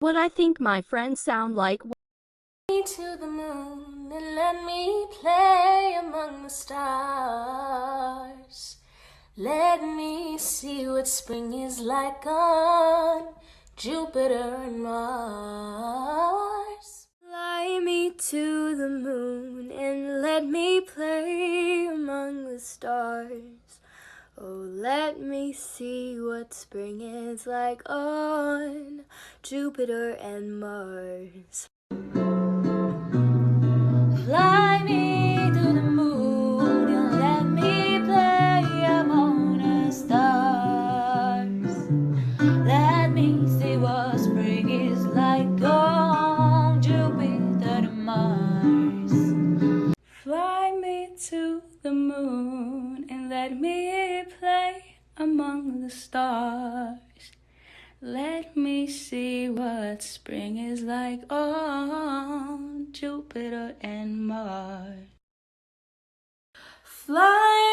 What I think my friends sound like. Me to the moon and let me play among the stars. Let me see what spring is like on Jupiter and Mars. Fly me to the moon and let me play among the stars. Oh, let me see what spring is like on Jupiter and Mars. Fly me to the moon and let me play among the stars. Let me see what spring is like on Jupiter and Mars. Fly me to the moon and let me play among the stars. Let me see what spring is like on Jupiter and Mars. Fly